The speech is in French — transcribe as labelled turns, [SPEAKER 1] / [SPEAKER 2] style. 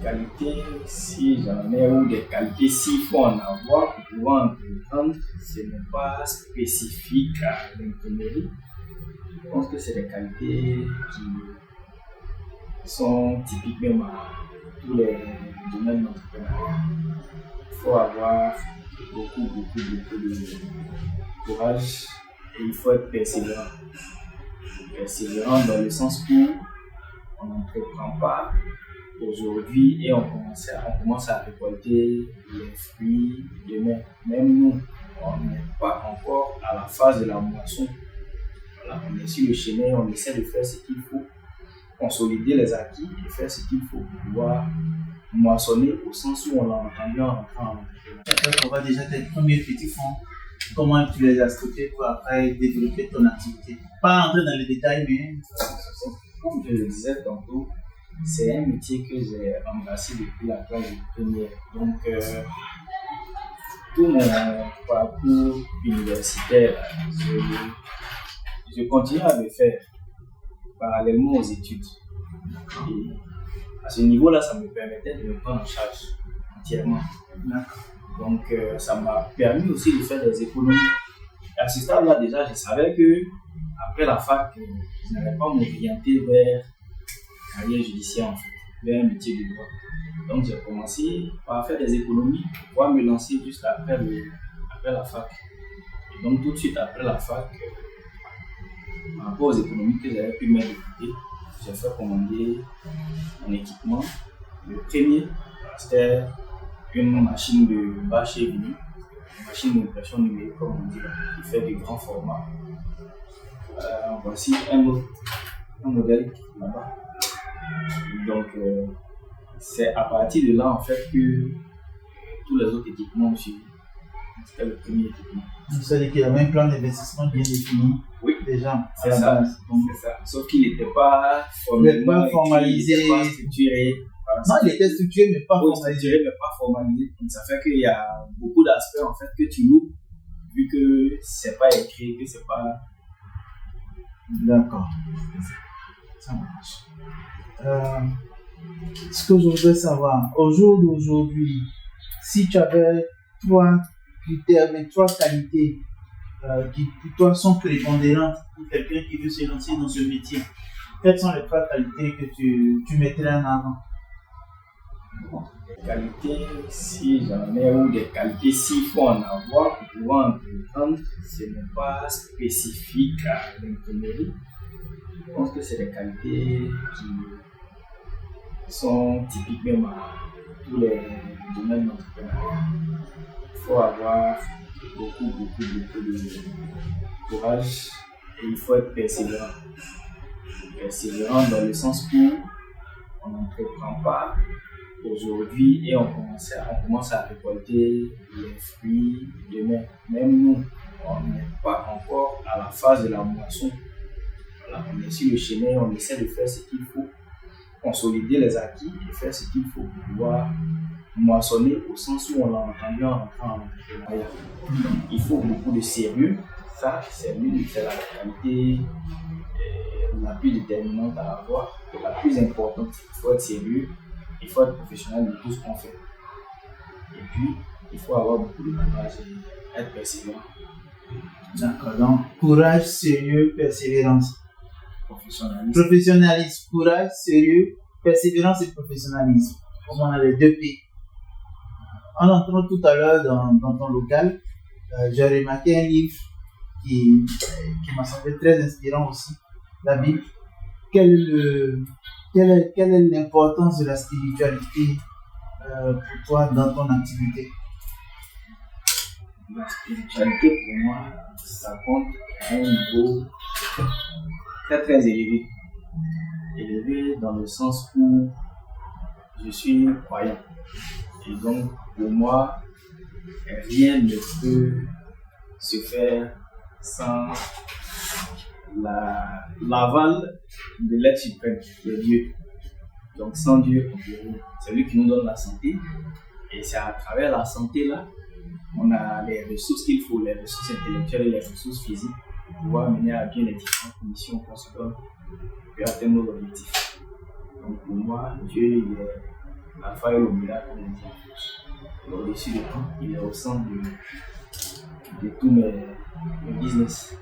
[SPEAKER 1] Qualités, si j'en ai, ou des qualités, s'il faut en avoir pour pouvoir entreprendre, ce n'est pas spécifique à l'imprimerie. Je pense que c'est des qualités qui sont typiques même à tous les domaines d'entrepreneuriat. Il faut avoir beaucoup de courage et il faut être persévérant. Persévérant dans le sens où on n'entreprend pas aujourd'hui et on commence à récolter les fruits demain. Même nous, on n'est pas encore à la phase de la moisson. Voilà, on est sur le chemin, on essaie de faire ce qu'il faut, consolider les acquis et faire ce qu'il faut pour pouvoir moissonner au sens où on l'a entendu en rentrant en entrepreneur.
[SPEAKER 2] On va déjà tes premiers petits fonds. Comment tu les as structurés pour après développer ton activité? Pas entrer dans les détails, mais
[SPEAKER 1] comme je le disais tantôt, c'est un métier que j'ai embrassé depuis la classe de première. Donc, tout mon parcours universitaire, je continue à le faire parallèlement aux études. Et à ce niveau-là, ça me permettait de me prendre en charge entièrement. Donc, ça m'a permis aussi de faire des économies. À ce stade-là, déjà, je savais que après la fac, je n'allais pas m'orienter vers la carrière judiciaire, en fait, vers un métier de droit. Donc, j'ai commencé par faire des économies pour pouvoir me lancer juste après la fac. Et donc, tout de suite après la fac, par rapport aux économies que j'avais pu mettre de côté, j'ai fait commander mon équipement. Le premier, c'était une machine de bâche et vinyle, une machine d'impression numérique, comme on dit, qui fait du grand format. Voici un modèle là-bas. Donc, c'est à partir de là, en fait, que tous les autres équipements ont suivi. C'était le premier équipement.
[SPEAKER 2] Donc, ça veut dire qu'il y avait un plan d'investissement bien défini.
[SPEAKER 1] Oui,
[SPEAKER 2] déjà.
[SPEAKER 1] c'est ça. C'est ça. Sauf qu'il n'était pas
[SPEAKER 2] formalisé,
[SPEAKER 1] il n'était pas structuré.
[SPEAKER 2] Non, il était structuré, mais pas formalisé.
[SPEAKER 1] Structuré, mais pas formalisé. Donc, ça fait qu'il y a beaucoup d'aspects, en fait, que tu loupes, vu que c'est pas écrit, que c'est pas.
[SPEAKER 2] D'accord. Ça marche. Ce que je voudrais savoir, au jour d'aujourd'hui, si tu avais 3 critères, mais 3 qualités qui pour toi sont prépondérantes pour quelqu'un qui veut se lancer dans ce métier, quelles sont les 3 qualités que tu mettrais en avant?
[SPEAKER 1] Des qualités, si j'en ai, ou des qualités, s'il faut en avoir pour pouvoir entreprendre, ce n'est pas spécifique à l'imprimerie. Je pense que c'est des qualités qui sont typiques même à tous les domaines d'entrepreneuriat. Il faut avoir beaucoup de courage et il faut être persévérant. Persévérant dans le sens où on n'entreprend pas aujourd'hui et on commence à récolter les fruits demain. Même nous, on n'est pas encore à la phase de la moisson. Voilà, on est sur le chemin, on essaie de faire ce qu'il faut, consolider les acquis et faire ce qu'il faut pour pouvoir moissonner au sens où on l'a entendu en rentrant en entrepreneuriat. Il faut beaucoup de sérieux. Ça, c'est la qualité la plus déterminante à avoir, la plus importante. Il faut être sérieux, il faut être professionnel dans tout ce qu'on fait. Et puis, il faut avoir beaucoup de courage et être persévérant.
[SPEAKER 2] D'accord, donc courage, sérieux, persévérance.
[SPEAKER 1] Professionnalisme.
[SPEAKER 2] Courage, sérieux, persévérance et professionnalisme. On a les 2 P. En entrant tout à l'heure dans ton local, j'ai remarqué un livre qui m'a semblé très inspirant aussi, la Bible. Quelle est l'importance de la spiritualité pour toi dans ton activité?
[SPEAKER 1] La spiritualité pour moi, ça compte à un niveau très élevé. Élevé dans le sens où je suis croyant. Et donc, pour moi, rien ne peut se faire sans l'aval de l'être suprême, qui est Dieu. Donc, sans Dieu, on ne peut rien. C'est lui qui nous donne la santé. Et c'est à travers la santé-là, on a les ressources qu'il faut, les ressources intellectuelles et les ressources physiques pour pouvoir mener à bien les différentes missions qu'on se donne et atteindre nos objectifs. Donc, pour moi, Dieu il est l'alpha et l'oméga, comme on dit en France. Au-dessus de tout, il est au centre de tous mes business.